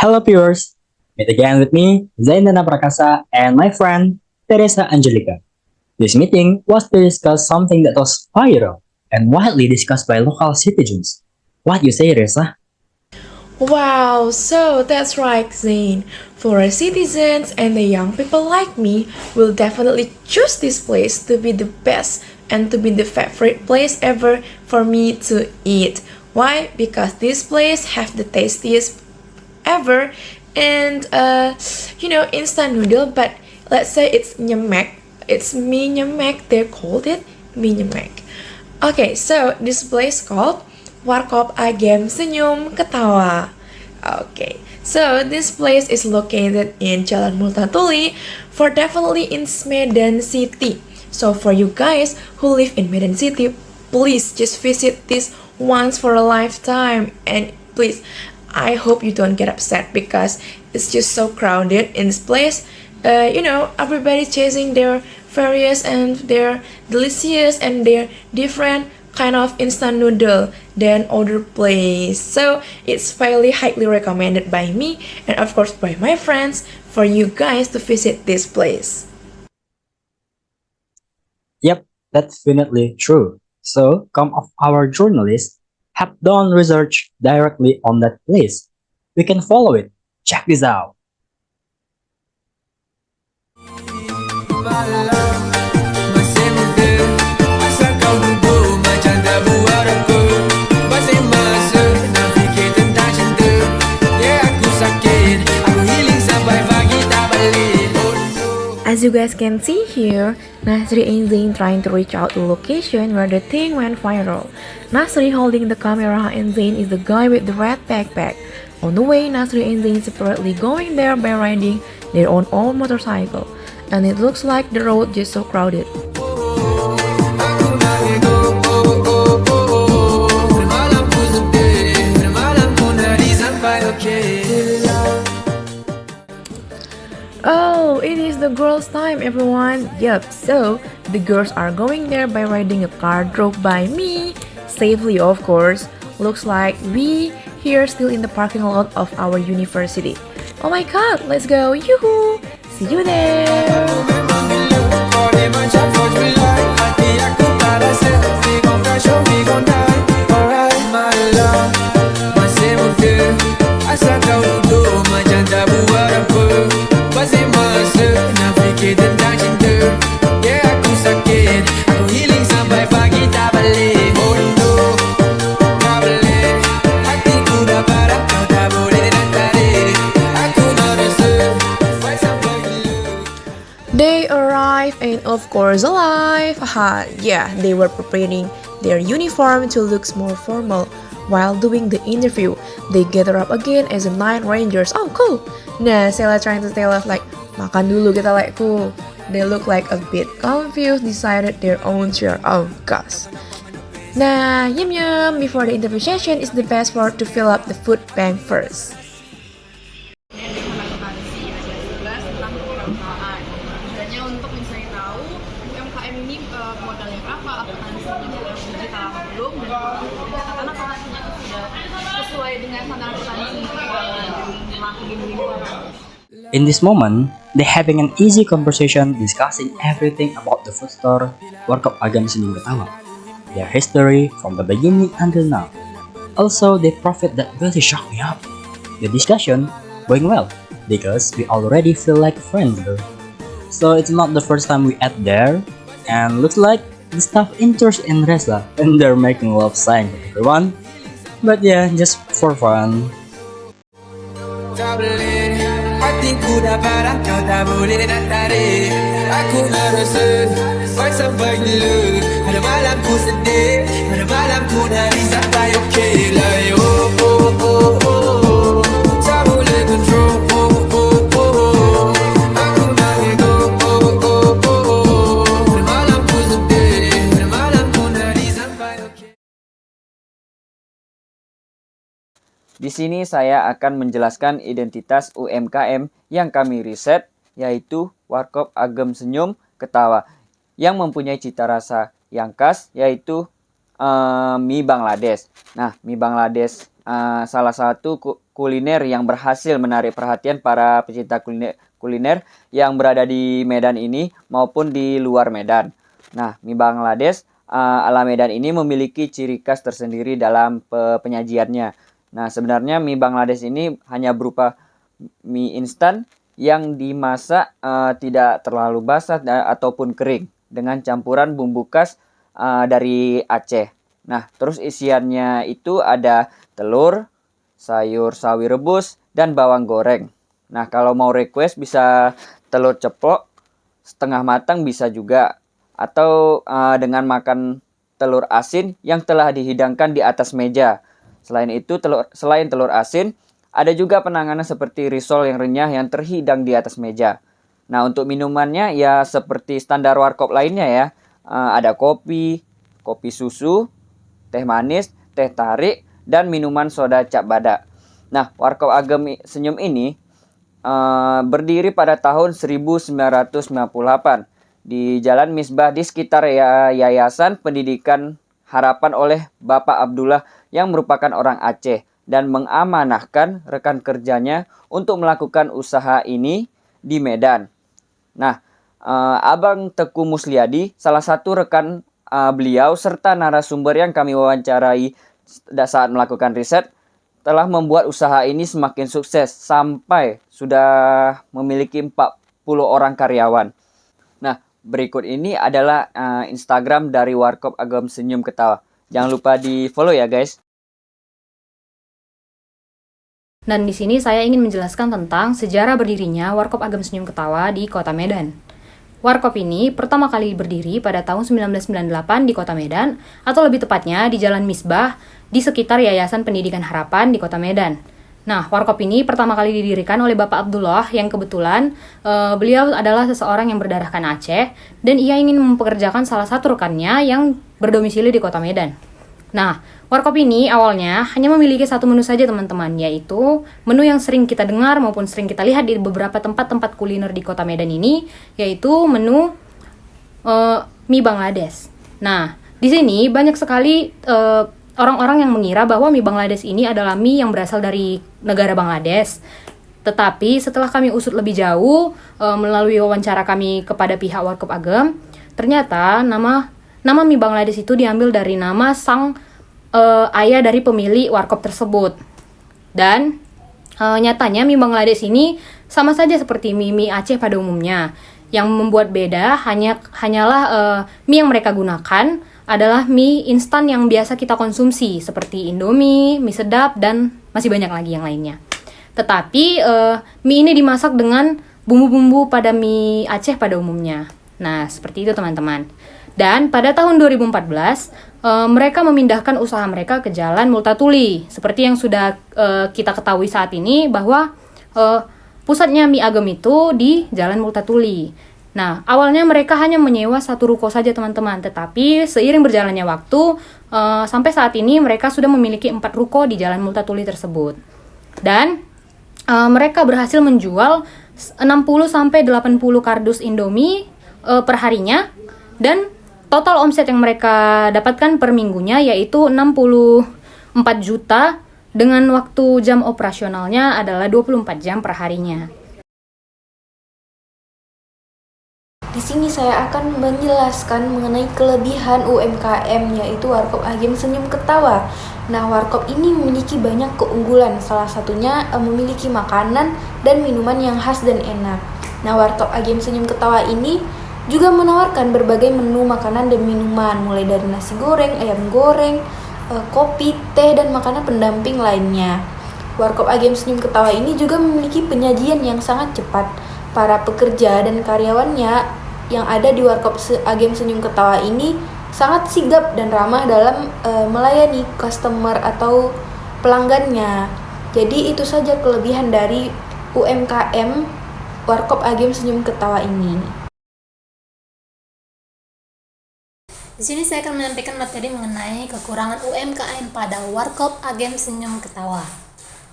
Hello viewers, meet again with me, Zainana Prakasa, and my friend, Teresa Angelica. This meeting was to discuss something that was viral and widely discussed by local citizens. What you say, Teresa? Wow, so that's right, Zane. For our citizens and the young people like me, will definitely choose this place to be the best and to be the favorite place ever for me to eat. Why? Because this place have the tastiest ever and instant noodle, but let's say it's nyemek. It's mie nyemek. They called it mie nyemek. Okay, so this place called Warkop Agam Senyum Ketawa. Okay, so this place is located in Jalan Multatuli, for definitely in Medan City. So for you guys who live in Medan City, please just visit this once for a lifetime. And please, I hope you don't get upset because it's just so crowded in this place. Everybody chasing their various and their delicious and their different kind of instant noodle than other place. So it's highly recommended by me and of course by my friends for you guys to visit this place. Yep, that's definitely true. So, some of our journalists have done research directly on that place. We can follow it. Check this out. Masih muda, asal kau duduk macam tak buat apa. Masih masa nak fikir tentang cinta. Yeah, aku sakit, aku healing sampai pagi tak balik. Oh no. As you guys can see here, Nasri and Zain trying to reach out to the location where the thing went viral. Nasri holding the camera and Zain is the guy with the red backpack. On the way, Nasri and Zain separately going there by riding their own motorcycle. And it looks like the road just so crowded. Aku nak ego, oh oh oh oh. Bermalam pun sedih, bermalam pun hari sampai okay. Oh, it is the girls' time, everyone. Yup, so the girls are going there by riding a car drove by me. Safely, of course. Looks like we here still in the parking lot of our university. Oh my god, let's go. Yoo-hoo! See you there! Memang gila, kau ni macam George Miller. Hati aku tak rasa, we gon' crash or we gon' die. Alright, my love, masih muda, asal kau duduk macam tak buat apa. Masih masa nak fikir tentang cinta. Yeah, aku sakit, aku healing sampai pagi tak balik. Oh no, tak boleh, hatiku dah parah, kau tak boleh nak tarik. Aku nak rasa, fight sampai gila. They arrive and of course alive. Haha, yeah, they were preparing their uniform to look more formal. While doing the interview, they gather up again as the Night Rangers. Oh, cool. Nah, Sela trying to tell us like, makan dulu kita like cool. They look like a bit confused, decided their own chair. Oh gosh. Nah, yum yum. Before the interview session is the best part to fill up the food bank first. Tugas tentang kewirausahaan. Tujuannya untuk mencari tahu UMKM ini modalnya berapa, apakah sistemnya sudah digital atau belum, dan pencatatan apakah ternyata sudah sesuai dengan standar akuntansi keuangan gini-gini. In this moment, they're having an easy conversation discussing everything about the food store Warkop Agam Senyum Ketawa, their history from the beginning until now. Also, they profit that really shocked me up. The discussion going well because we already feel like friends though. So it's not the first time we ate there, and looks like the staff interested in Reza and they're making love sign to everyone. But yeah, just for fun. Tak boleh, hatiku dah parah, kau tak boleh nak tarik. Aku nak rasa, fight sampai gila. Ada malam ku sedih, ada malam ku nangis sampai okay. Like oh oh oh oh, tak boleh control. Oh oh oh oh, aku nak ego. Oh oh oh oh, ada malam ku sedih, ada malam ku nangis sampai okay. Di sini saya akan menjelaskan identitas UMKM yang kami riset, yaitu Warkop Agam Senyum Ketawa, yang mempunyai cita rasa yang khas, yaitu mie Bangladesh. Nah, mie Bangladesh salah satu kuliner yang berhasil menarik perhatian para pecinta kuliner yang berada di Medan ini maupun di luar Medan. Nah, mie Bangladesh ala Medan ini memiliki ciri khas tersendiri dalam penyajiannya. Nah, sebenarnya mie Bangladesh ini hanya berupa mie instan yang dimasak tidak terlalu basah ataupun kering dengan campuran bumbu khas dari Aceh. Nah, terus isiannya itu ada telur, sayur sawi rebus, dan bawang goreng. Nah, kalau mau request bisa telur ceplok setengah matang bisa juga. Atau dengan makan telur asin yang telah dihidangkan di atas meja. Selain telur asin, ada juga penanganan seperti risol yang renyah yang terhidang di atas meja. Nah, untuk minumannya ya seperti standar warkop lainnya ya. Ada kopi susu, teh manis, teh tarik, dan minuman soda cap badak. Nah, Warkop Agem Senyum ini berdiri pada tahun 1998 di Jalan Misbah di sekitar Yayasan Pendidikan Harapan oleh Bapak Abdullah yang merupakan orang Aceh dan mengamanahkan rekan kerjanya untuk melakukan usaha ini di Medan. Nah, Abang Teku Musliadi, salah satu rekan beliau serta narasumber yang kami wawancarai saat melakukan riset, telah membuat usaha ini semakin sukses sampai sudah memiliki 40 orang karyawan. Nah, berikut ini adalah Instagram dari Warkop Agem Senyum Ketawa. Jangan lupa di-follow ya, guys. Dan di sini saya ingin menjelaskan tentang sejarah berdirinya Warkop Agem Senyum Ketawa di Kota Medan. Warkop ini pertama kali berdiri pada tahun 1998 di Kota Medan, atau lebih tepatnya di Jalan Misbah di sekitar Yayasan Pendidikan Harapan di Kota Medan. Nah, Warkop ini pertama kali didirikan oleh Bapak Abdullah yang kebetulan beliau adalah seseorang yang berdarahkan Aceh dan ia ingin mempekerjakan salah satu rekannya yang berdomisili di Kota Medan. Nah, Warkop ini awalnya hanya memiliki satu menu saja teman-teman, yaitu menu yang sering kita dengar maupun sering kita lihat di beberapa tempat-tempat kuliner di Kota Medan ini, yaitu menu mie Bangladesh. Nah, di sini banyak sekali orang-orang yang mengira bahwa mie Bangladesh ini adalah mie yang berasal dari negara Bangladesh. Tetapi setelah kami usut lebih jauh melalui wawancara kami kepada pihak Warkop Agem, ternyata nama mie Bangladesh itu diambil dari nama sang ayah dari pemilik warkop tersebut. Dan nyatanya mie Bangladesh ini sama saja seperti mie Aceh pada umumnya. Yang membuat beda hanyalah mie yang mereka gunakan adalah mie instan yang biasa kita konsumsi seperti Indomie, mie sedap, dan masih banyak lagi yang lainnya. Tetapi mie ini dimasak dengan bumbu-bumbu pada mie Aceh pada umumnya. Nah, seperti itu teman-teman. Dan pada tahun 2014, mereka memindahkan usaha mereka ke Jalan Multatuli. Seperti yang sudah kita ketahui saat ini bahwa pusatnya mie Agem itu di Jalan Multatuli. Nah, awalnya mereka hanya menyewa satu ruko saja teman-teman. Tetapi seiring berjalannya waktu, sampai saat ini mereka sudah memiliki 4 ruko di Jalan Multatuli tersebut. Dan mereka berhasil menjual 60-80 kardus Indomie per harinya. Dan total omset yang mereka dapatkan per minggunya yaitu 64 juta dengan waktu jam operasionalnya adalah 24 jam per harinya. Di sini saya akan menjelaskan mengenai kelebihan UMKM yaitu Warkop Agem Senyum Ketawa. Nah, Warkop ini memiliki banyak keunggulan, salah satunya memiliki makanan dan minuman yang khas dan enak. Nah, Warkop Agem Senyum Ketawa ini juga menawarkan berbagai menu makanan dan minuman, mulai dari nasi goreng, ayam goreng, kopi, teh, dan makanan pendamping lainnya. Warkop Agem Senyum Ketawa ini juga memiliki penyajian yang sangat cepat. Para pekerja dan karyawannya yang ada di Warkop Agem Senyum Ketawa ini sangat sigap dan ramah dalam melayani customer atau pelanggannya. Jadi itu saja kelebihan dari UMKM Warkop Agem Senyum Ketawa ini. Di sini saya akan menyampaikan materi mengenai kekurangan UMKM pada Warkop Agem Senyum Ketawa.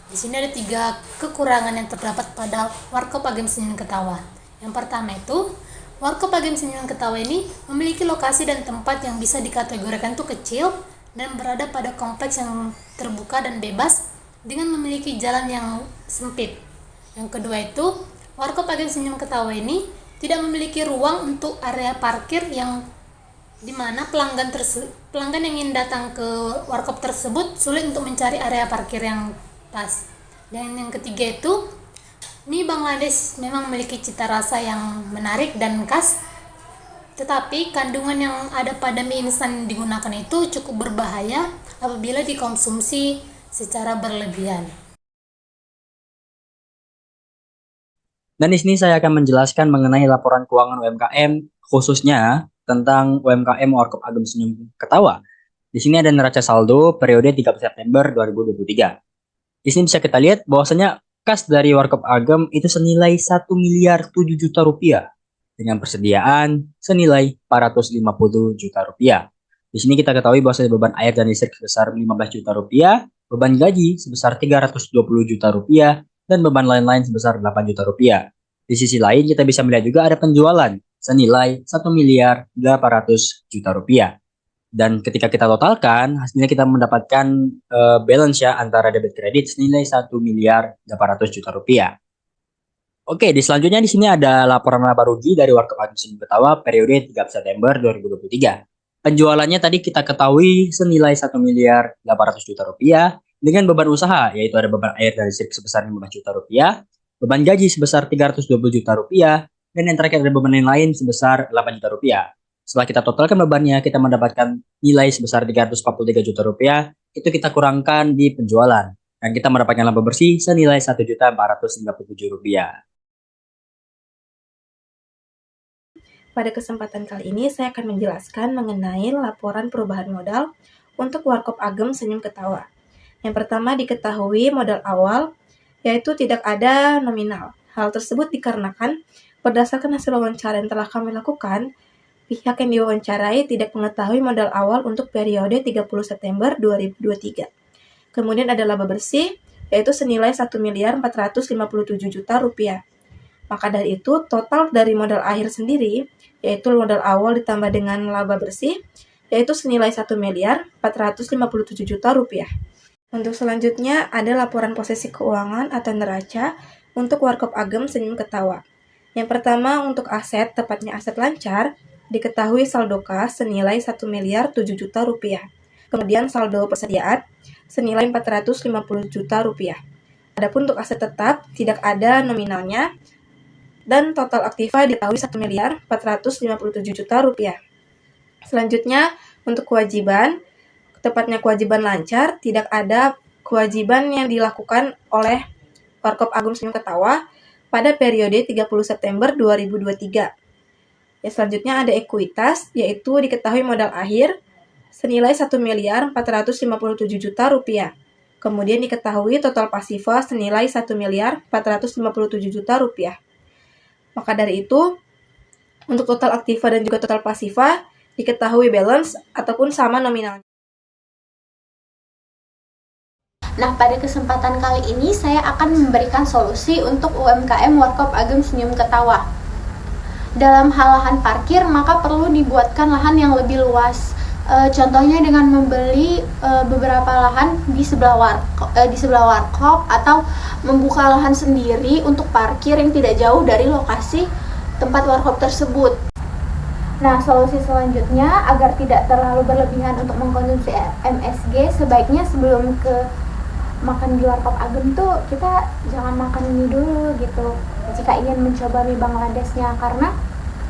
Di sini ada 3 kekurangan yang terdapat pada Warkop Agem Senyum Ketawa. Yang pertama itu, Warkop Agem Senyum Ketawa ini memiliki lokasi dan tempat yang bisa dikategorikan itu kecil dan berada pada kompleks yang terbuka dan bebas dengan memiliki jalan yang sempit. Yang kedua itu, Warkop Agen Senyum Ketawa ini tidak memiliki ruang untuk area parkir yang dimana pelanggan yang ingin datang ke warkop tersebut sulit untuk mencari area parkir yang pas. Dan yang ketiga itu, mie Bangladesh memang memiliki cita rasa yang menarik dan khas, tetapi kandungan yang ada pada mie instan yang digunakan itu cukup berbahaya apabila dikonsumsi secara berlebihan. Dan di sini saya akan menjelaskan mengenai laporan keuangan UMKM, khususnya tentang UMKM Warkop Agem Senyum Ketawa. Di sini ada neraca saldo periode 30 September 2023. Di sini bisa kita lihat bahwasanya kas dari Warkop Agem itu senilai 1 miliar 7 juta rupiah dengan persediaan senilai 450 juta rupiah. Di sini kita ketahui bahwasanya beban air dan listrik sebesar 15 juta rupiah, beban gaji sebesar 320 juta rupiah, dan beban lain-lain sebesar 8 juta rupiah. Di sisi lain kita bisa melihat juga ada penjualan senilai 1 miliar 800 juta rupiah. Dan ketika kita totalkan, hasilnya kita mendapatkan balance ya antara debit kredit senilai 1 miliar 800 juta rupiah. Oke, di selanjutnya di sini ada laporan laba rugi dari Warkop Agem Senyum Ketawa periode 30 September 2023. Penjualannya tadi kita ketahui senilai 1 miliar 800 juta rupiah dengan beban usaha, yaitu ada beban air dari listrik sebesar 15 juta rupiah, beban gaji sebesar 320 juta rupiah, dan yang terakhir ada beban lain sebesar 8 juta rupiah. Setelah kita totalkan bebannya, kita mendapatkan nilai sebesar 343 juta rupiah, itu kita kurangkan di penjualan. Dan kita mendapatkan laba bersih senilai 1.497 rupiah. Pada kesempatan kali ini, saya akan menjelaskan mengenai laporan perubahan modal untuk Warkop Agem Senyum Ketawa. Yang pertama diketahui modal awal, yaitu tidak ada nominal. Hal tersebut dikarenakan berdasarkan hasil wawancara yang telah kami lakukan, pihak yang diwawancarai tidak mengetahui modal awal untuk periode 30 September 2023. Kemudian ada laba bersih, yaitu senilai 1 miliar 457 juta rupiah. Maka dari itu, total dari modal akhir sendiri, yaitu modal awal ditambah dengan laba bersih, yaitu senilai 1 miliar 457 juta rupiah. Untuk selanjutnya, ada laporan posisi keuangan atau neraca untuk Warkop Agem Senyum Ketawa. Yang pertama, untuk aset, tepatnya aset lancar, diketahui saldo kas senilai 1 miliar 7 juta rupiah. Kemudian saldo persediaan senilai 450 juta rupiah. Adapun untuk aset tetap, tidak ada nominalnya, dan total aktiva diketahui 1 miliar 457 juta rupiah. Selanjutnya, untuk kewajiban, tepatnya kewajiban lancar, tidak ada kewajiban yang dilakukan oleh Warkop Agem Senyum Ketawa pada periode 30 September 2023. Ya, selanjutnya ada ekuitas, yaitu diketahui modal akhir senilai 1 miliar 457 juta rupiah. Kemudian diketahui total pasiva senilai 1 miliar 457 juta rupiah. Maka dari itu, untuk total aktiva dan juga total pasiva, diketahui balance ataupun sama nominalnya. Nah, pada kesempatan kali ini saya akan memberikan solusi untuk UMKM Warkop Agem Senyum Ketawa. Dalam hal lahan parkir, maka perlu dibuatkan lahan yang lebih luas. Contohnya dengan membeli beberapa lahan di sebelah warkop atau membuka lahan sendiri untuk parkir yang tidak jauh dari lokasi tempat warkop tersebut. Nah, solusi selanjutnya agar tidak terlalu berlebihan untuk mengkonsumsi MSG, sebaiknya sebelum makan di Warkop Agem tuh kita jangan makan mie dulu gitu jika ingin mencoba mie Bangladeshnya, karena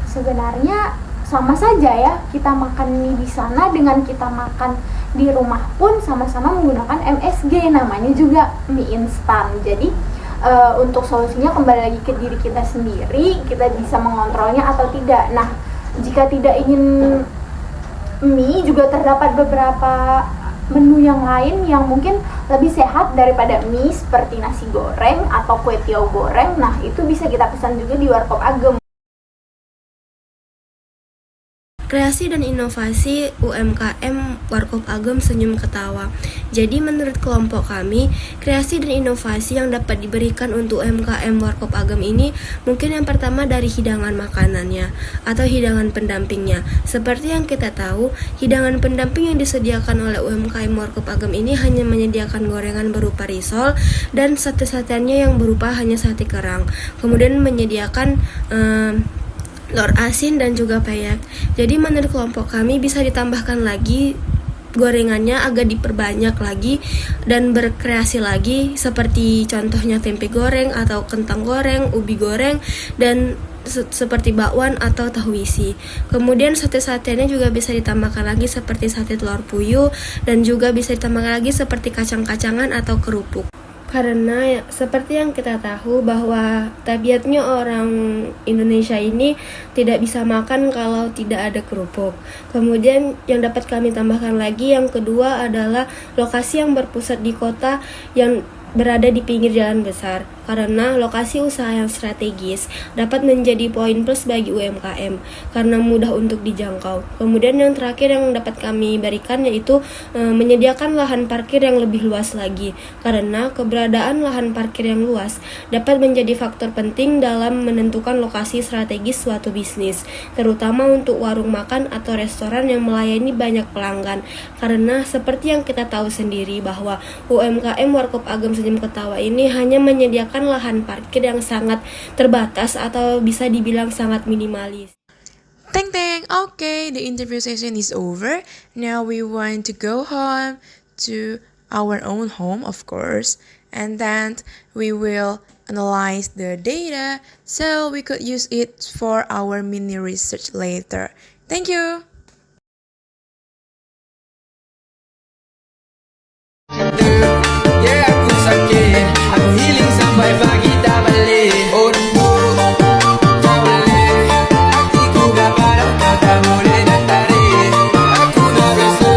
sebenarnya sama saja ya, kita makan mie di sana dengan kita makan di rumah pun sama-sama menggunakan MSG, namanya juga mie instan. Jadi untuk solusinya kembali lagi ke diri kita sendiri, kita bisa mengontrolnya atau tidak. Nah, jika tidak ingin mie, juga terdapat beberapa menu yang lain yang mungkin lebih sehat daripada mie, seperti nasi goreng atau kue tiaw goreng. Nah, itu bisa kita pesan juga di Warkop Agem. Kreasi dan inovasi UMKM Warkop Agam Senyum Ketawa. Jadi menurut kelompok kami, kreasi dan inovasi yang dapat diberikan untuk UMKM Warkop Agam ini mungkin yang pertama dari hidangan makanannya atau hidangan pendampingnya. Seperti yang kita tahu, hidangan pendamping yang disediakan oleh UMKM Warkop Agam ini hanya menyediakan gorengan berupa risol dan sate-sateannya yang berupa hanya sate kerang. Kemudian menyediakan telur asin dan juga peyek. Jadi menurut kelompok kami bisa ditambahkan lagi gorengannya agak diperbanyak lagi dan berkreasi lagi seperti contohnya tempe goreng atau kentang goreng, ubi goreng dan seperti bakwan atau tahu isi. Kemudian sate-satenya juga bisa ditambahkan lagi seperti sate telur puyuh dan juga bisa ditambahkan lagi seperti kacang-kacangan atau kerupuk. Karena seperti yang kita tahu bahwa tabiatnya orang Indonesia ini tidak bisa makan kalau tidak ada kerupuk. Kemudian yang dapat kami tambahkan lagi yang kedua adalah lokasi yang berpusat di kota yang berada di pinggir jalan besar. Karena lokasi usaha yang strategis dapat menjadi poin plus bagi UMKM karena mudah untuk dijangkau. Kemudian yang terakhir yang dapat kami berikan yaitu menyediakan lahan parkir yang lebih luas lagi karena keberadaan lahan parkir yang luas dapat menjadi faktor penting dalam menentukan lokasi strategis suatu bisnis, terutama untuk warung makan atau restoran yang melayani banyak pelanggan. Karena seperti yang kita tahu sendiri bahwa UMKM Warkop Agam Senyum Ketawa ini hanya menyediakan lahan parkir yang sangat terbatas atau bisa dibilang sangat minimalis. Teng teng, okay, the interview session is over. Now we want to go home to our own home, of course, and then we will analyze the data so we could use it for our mini research later. Thank you. Yeah, aku sakit, aku healing sampai pagi tak balik. Oh no, tak balik. Hatiku gak parah, kau tak boleh nak tarik. Aku dah rasa.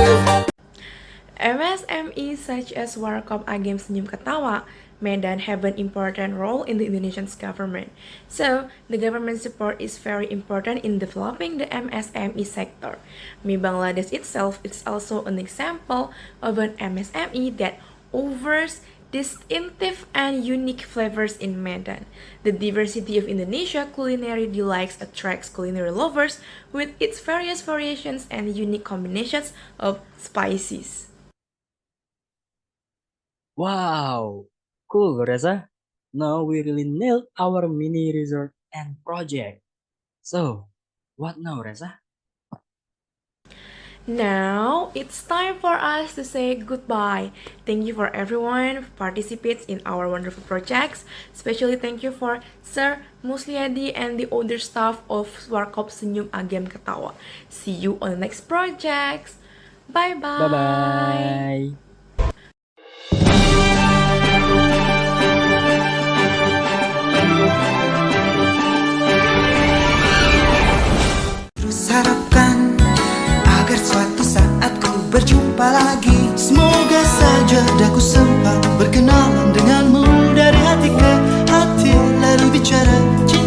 MSME such as Warkop Agam Senyum Ketawa Medan have an important role in the Indonesian government. So, the government support is very important in developing the MSME sector. Mi Bangladesh itself is also an example of an MSME that offers distinctive and unique flavors in Medan. The diversity of Indonesia culinary delights attracts culinary lovers with its various variations and unique combinations of spices. Wow, cool, Reza. Now we really nailed our mini resort and project. So, what now, Reza? Now it's time for us to say goodbye. Thank you for everyone who participates in our wonderful projects. Especially thank you for Sir Musliadi and the other staff of Warkop Senyum Agam Ketawa. See you on the next projects. Bye bye. Bye bye. Terus harapkan agar suatu saat ku berjumpa lagi. Semoga saja daku sempat berkenalan denganmu dari hati ke hati lalu bicara cinta.